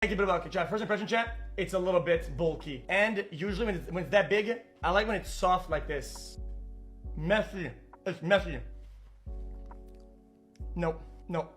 make it a bit of a chat. First impression, chat, it's a little bit bulky. And usually when it's that big, I like when it's soft like this. Messy. It's messy. No,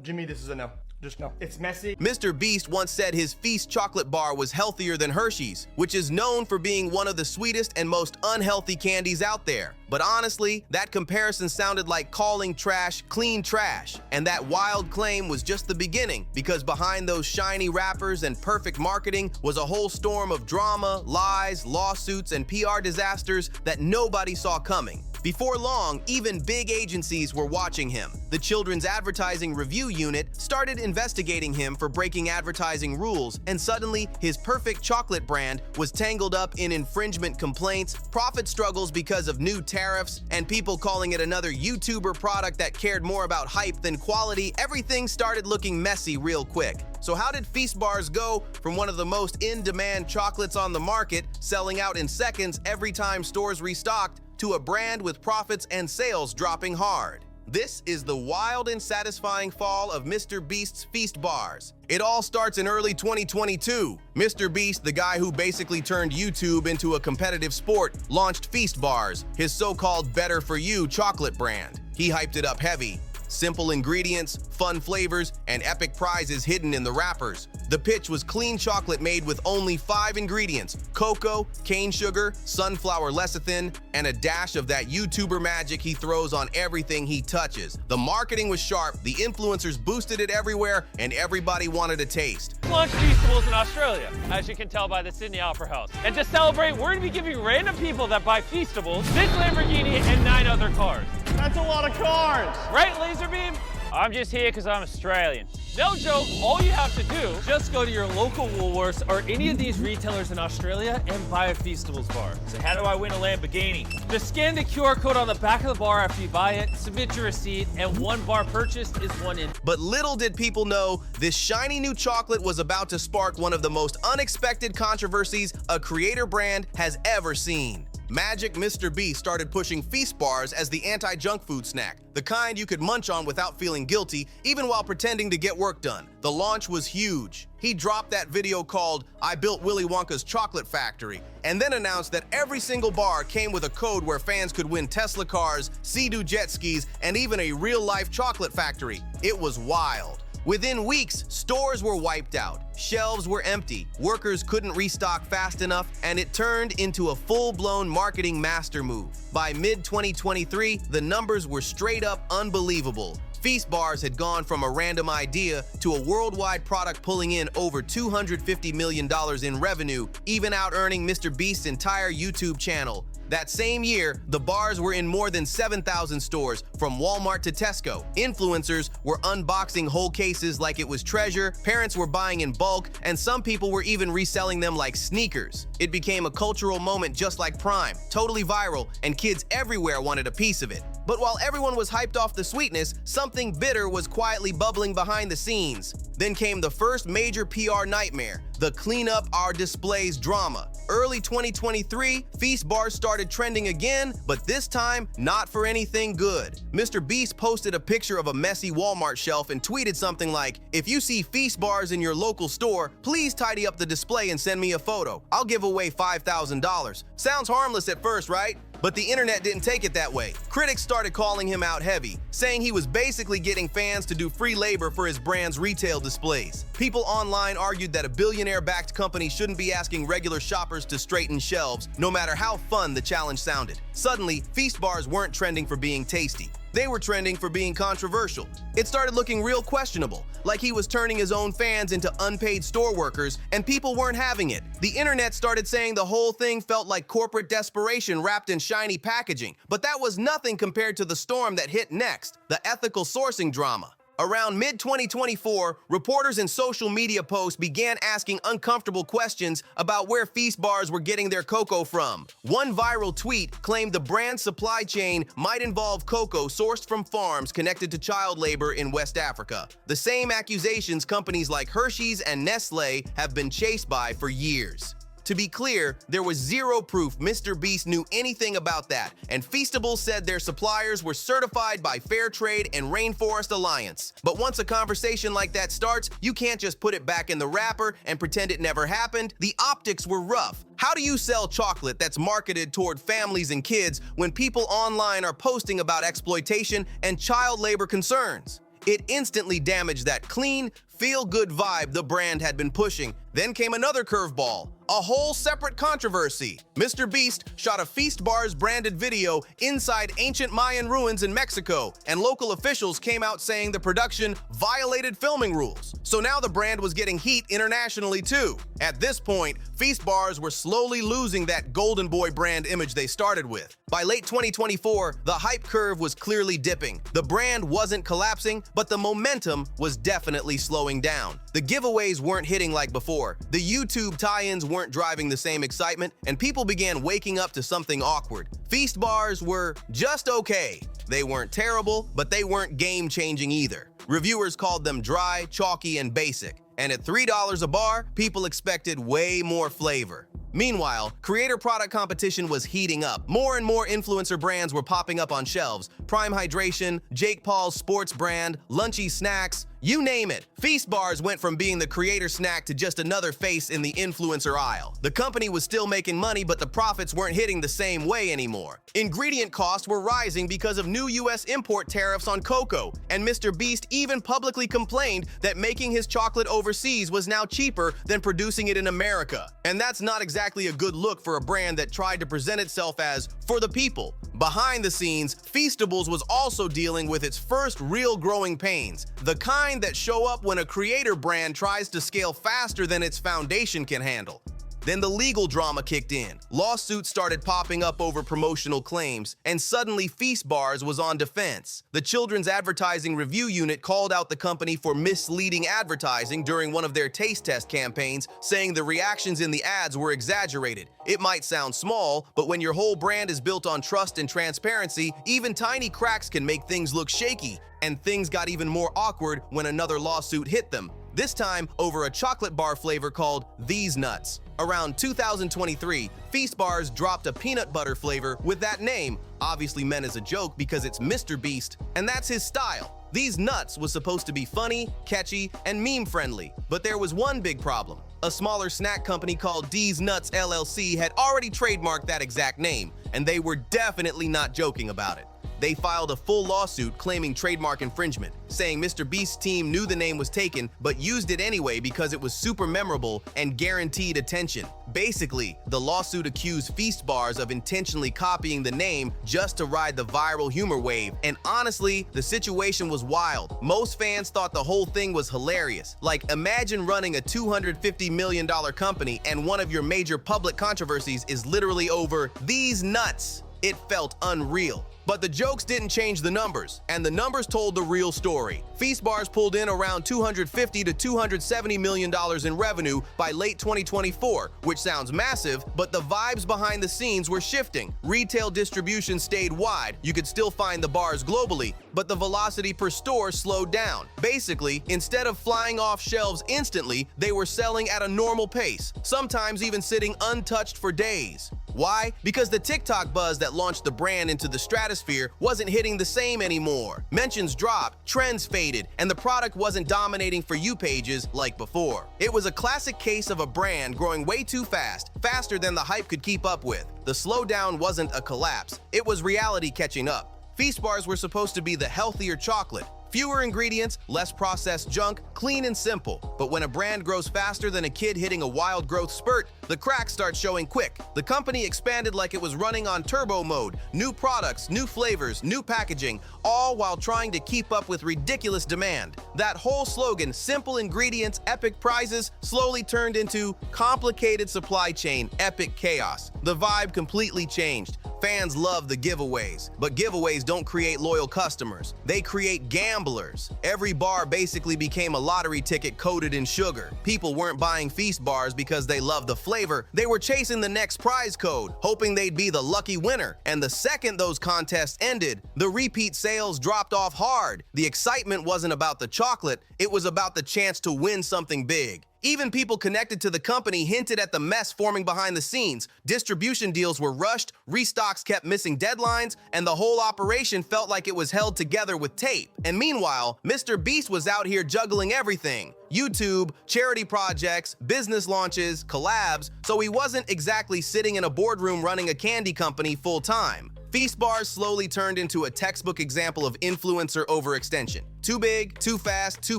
Jimmy, this is a no. Just no. It's messy. MrBeast once said his Feast chocolate bar was healthier than Hershey's, which is known for being one of the sweetest and most unhealthy candies out there. But honestly, that comparison sounded like calling trash clean trash. And that wild claim was just the beginning, because behind those shiny wrappers and perfect marketing was a whole storm of drama, lies, lawsuits, and PR disasters that nobody saw coming. Before long, even big agencies were watching him. The Children's Advertising Review Unit started investigating him for breaking advertising rules, and suddenly his perfect chocolate brand was tangled up in infringement complaints, profit struggles because of new tariffs, and people calling it another YouTuber product that cared more about hype than quality. Everything started looking messy real quick. So how did Feast bars go from one of the most in-demand chocolates on the market, selling out in seconds every time stores restocked, to a brand with profits and sales dropping hard? This is the wild and satisfying fall of MrBeast's Feast bars. It all starts in early 2022. MrBeast, the guy who basically turned YouTube into a competitive sport, launched Feast bars, his so-called better for you chocolate brand. He hyped it up heavy. Simple ingredients, fun flavors, and epic prizes hidden in the wrappers. The pitch was clean chocolate made with only 5 ingredients: cocoa, cane sugar, sunflower lecithin, and a dash of that YouTuber magic he throws on everything he touches. The marketing was sharp, the influencers boosted it everywhere, and everybody wanted a taste. Launched Feastables in Australia, as you can tell by the Sydney Opera House. And to celebrate, we're going to be giving random people that buy Feastables this Lamborghini and 9 other cars. That's a lot of cars. Right, Laserbeam? I'm just here because I'm Australian. No joke, all you have to do, just go to your local Woolworths or any of these retailers in Australia and buy a Feastables bar. So how do I win a Lamborghini? Just scan the QR code on the back of the bar after you buy it, submit your receipt, and 1 bar purchased is 1 in. But little did people know, this shiny new chocolate was about to spark one of the most unexpected controversies a creator brand has ever seen. Magic MrBeast started pushing Feast bars as the anti-junk food snack, the kind you could munch on without feeling guilty, even while pretending to get work done. The launch was huge. He dropped that video called "I Built Willy Wonka's Chocolate Factory," and then announced that every single bar came with a code where fans could win Tesla cars, Sea-Doo jet skis, and even a real-life chocolate factory. It was wild. Within weeks, stores were wiped out, shelves were empty, workers couldn't restock fast enough, and it turned into a full-blown marketing master move. By mid-2023, the numbers were straight up unbelievable. Feast bars had gone from a random idea to a worldwide product pulling in over $250 million in revenue, even out-earning MrBeast's entire YouTube channel. That same year, the bars were in more than 7,000 stores, from Walmart to Tesco. Influencers were unboxing whole cases like it was treasure, parents were buying in bulk, and some people were even reselling them like sneakers. It became a cultural moment just like Prime, totally viral, and kids everywhere wanted a piece of it. But while everyone was hyped off the sweetness, something bitter was quietly bubbling behind the scenes. Then came the first major PR nightmare, the Clean Up Our Displays drama. Early 2023, Feast bars started trending again, but this time, not for anything good. MrBeast posted a picture of a messy Walmart shelf and tweeted something like, "If you see Feast bars in your local store, please tidy up the display and send me a photo. I'll give away $5,000. Sounds harmless at first, right? But the internet didn't take it that way. Critics started calling him out heavy, saying he was basically getting fans to do free labor for his brand's retail displays. People online argued that a billionaire-backed company shouldn't be asking regular shoppers to straighten shelves, no matter how fun the challenge sounded. Suddenly, Feast bars weren't trending for being tasty. They were trending for being controversial. It started looking real questionable, like he was turning his own fans into unpaid store workers, and people weren't having it. The internet started saying the whole thing felt like corporate desperation wrapped in shiny packaging, but that was nothing compared to the storm that hit next, the ethical sourcing drama. Around mid-2024, reporters and social media posts began asking uncomfortable questions about where Feast bars were getting their cocoa from. One viral tweet claimed the brand's supply chain might involve cocoa sourced from farms connected to child labor in West Africa. The same accusations companies like Hershey's and Nestle have been chased by for years. To be clear, there was zero proof MrBeast knew anything about that, and Feastables said their suppliers were certified by Fair Trade and Rainforest Alliance. But once a conversation like that starts, you can't just put it back in the wrapper and pretend it never happened. The optics were rough. How do you sell chocolate that's marketed toward families and kids when people online are posting about exploitation and child labor concerns? It instantly damaged that clean, feel-good vibe the brand had been pushing. Then came another curveball, a whole separate controversy. MrBeast shot a Feast Bars branded video inside ancient Mayan ruins in Mexico, and local officials came out saying the production violated filming rules. So now the brand was getting heat internationally too. At this point, Feast Bars were slowly losing that Golden Boy brand image they started with. By late 2024, the hype curve was clearly dipping. The brand wasn't collapsing, but the momentum was definitely slowing down. The giveaways weren't hitting like before. The YouTube tie-ins weren't driving the same excitement, and people began waking up to something awkward. Feast Bars were just okay. They weren't terrible, but they weren't game-changing either. Reviewers called them dry, chalky, and basic. And at $3 a bar, people expected way more flavor. Meanwhile, creator product competition was heating up. More and more influencer brands were popping up on shelves. Prime Hydration, Jake Paul's sports brand, Lunchy Snacks, you name it. Feast Bars went from being the creator snack to just another face in the influencer aisle. The company was still making money, but the profits weren't hitting the same way anymore. Ingredient costs were rising because of new US import tariffs on cocoa, and MrBeast even publicly complained that making his chocolate overseas was now cheaper than producing it in America. And that's not exactly a good look for a brand that tried to present itself as for the people. Behind the scenes, Feastables was also dealing with its first real growing pains, the kind that show up when a creator brand tries to scale faster than its foundation can handle. Then the legal drama kicked in. Lawsuits started popping up over promotional claims, and suddenly Feast Bars was on defense. The Children's Advertising Review Unit called out the company for misleading advertising during one of their taste test campaigns, saying the reactions in the ads were exaggerated. It might sound small, but when your whole brand is built on trust and transparency, even tiny cracks can make things look shaky. And things got even more awkward when another lawsuit hit them. This time over a chocolate bar flavor called These Nuts. Around 2023, Feast Bars dropped a peanut butter flavor with that name, obviously meant as a joke because it's MrBeast, and that's his style. These Nuts was supposed to be funny, catchy, and meme-friendly, but there was one big problem. A smaller snack company called These Nuts LLC had already trademarked that exact name, and they were definitely not joking about it. They filed a full lawsuit claiming trademark infringement, saying MrBeast's team knew the name was taken but used it anyway because it was super memorable and guaranteed attention. Basically, the lawsuit accused Feast Bars of intentionally copying the name just to ride the viral humor wave, and honestly, the situation was wild. Most fans thought the whole thing was hilarious. Like, imagine running a $250 million company and one of your major public controversies is literally over these nuts. It felt unreal. But the jokes didn't change the numbers, and the numbers told the real story. Feast Bars pulled in around $250 to $270 million in revenue by late 2024, which sounds massive, but the vibes behind the scenes were shifting. Retail distribution stayed wide. You could still find the bars globally, but the velocity per store slowed down. Basically, instead of flying off shelves instantly, they were selling at a normal pace, sometimes even sitting untouched for days. Why? Because the TikTok buzz that launched the brand into the stratosphere wasn't hitting the same anymore. Mentions dropped, trends faded, and the product wasn't dominating For You pages like before. It was a classic case of a brand growing way too fast, faster than the hype could keep up with. The slowdown wasn't a collapse, it was reality catching up. Feast Bars were supposed to be the healthier chocolate. Fewer ingredients, less processed junk, clean and simple. But when a brand grows faster than a kid hitting a wild growth spurt, the cracks start showing quick. The company expanded like it was running on turbo mode. New products, new flavors, new packaging, all while trying to keep up with ridiculous demand. That whole slogan, simple ingredients, epic prizes, slowly turned into complicated supply chain, epic chaos. The vibe completely changed. Fans love the giveaways, but giveaways don't create loyal customers. They create gamblers. Every bar basically became a lottery ticket coated in sugar. People weren't buying Feast Bars because they loved the flavor. They were chasing the next prize code, hoping they'd be the lucky winner. And the second those contests ended, the repeat sales dropped off hard. The excitement wasn't about the chocolate, it was about the chance to win something big. Even people connected to the company hinted at the mess forming behind the scenes. Distribution deals were rushed, restocks kept missing deadlines, and the whole operation felt like it was held together with tape. And meanwhile, MrBeast was out here juggling everything: YouTube, charity projects, business launches, collabs, so he wasn't exactly sitting in a boardroom running a candy company full-time. Feastbars slowly turned into a textbook example of influencer overextension. Too big, too fast, too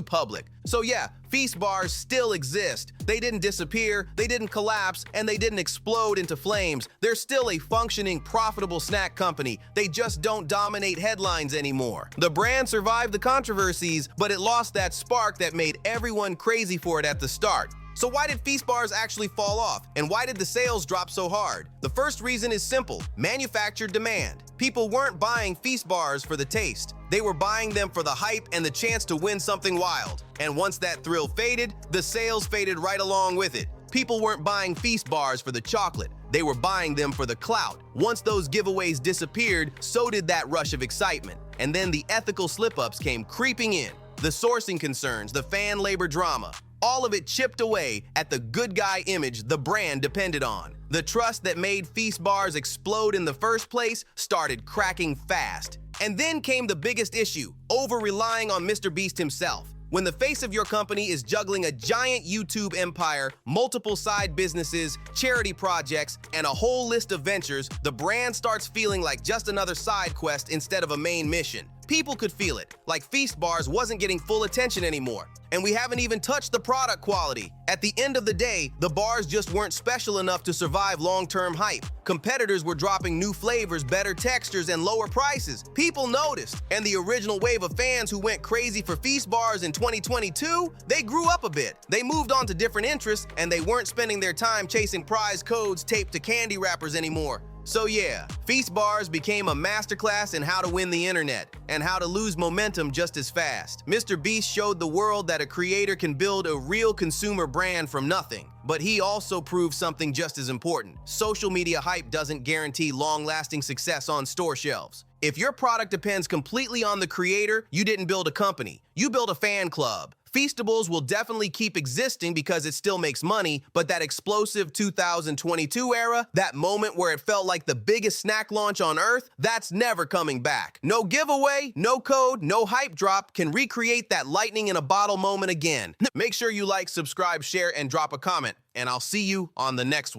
public. So yeah, Feastbars still exist. They didn't disappear, they didn't collapse, and they didn't explode into flames. They're still a functioning, profitable snack company. They just don't dominate headlines anymore. The brand survived the controversies, but it lost that spark that made everyone crazy for it at the start. So why did Feastbars actually fall off? And why did the sales drop so hard? The first reason is simple: manufactured demand. People weren't buying Feastbars for the taste. They were buying them for the hype and the chance to win something wild. And once that thrill faded, the sales faded right along with it. People weren't buying Feastbars for the chocolate. They were buying them for the clout. Once those giveaways disappeared, so did that rush of excitement. And then the ethical slip-ups came creeping in. The sourcing concerns, the fan labor drama. All of it chipped away at the good guy image the brand depended on. The trust that made Feastbars explode in the first place started cracking fast. And then came the biggest issue: over-relying on MrBeast himself. When the face of your company is juggling a giant YouTube empire, multiple side businesses, charity projects, and a whole list of ventures, the brand starts feeling like just another side quest instead of a main mission. People could feel it, like Feastbars wasn't getting full attention anymore. And we haven't even touched the product quality. At the end of the day, the bars just weren't special enough to survive long-term hype. Competitors were dropping new flavors, better textures, and lower prices. People noticed, and the original wave of fans who went crazy for Feastbars in 2022, they grew up a bit. They moved on to different interests, and they weren't spending their time chasing prize codes taped to candy wrappers anymore. So yeah, Feastbars became a masterclass in how to win the internet and how to lose momentum just as fast. MrBeast showed the world that a creator can build a real consumer brand from nothing. But he also proved something just as important: social media hype doesn't guarantee long-lasting success on store shelves. If your product depends completely on the creator, you didn't build a company, you built a fan club. Feastables will definitely keep existing because it still makes money, but that explosive 2022 era, that moment where it felt like the biggest snack launch on earth, that's never coming back. No giveaway, no code, no hype drop can recreate that lightning in a bottle moment again. Make sure you like, subscribe, share, and drop a comment, and I'll see you on the next one.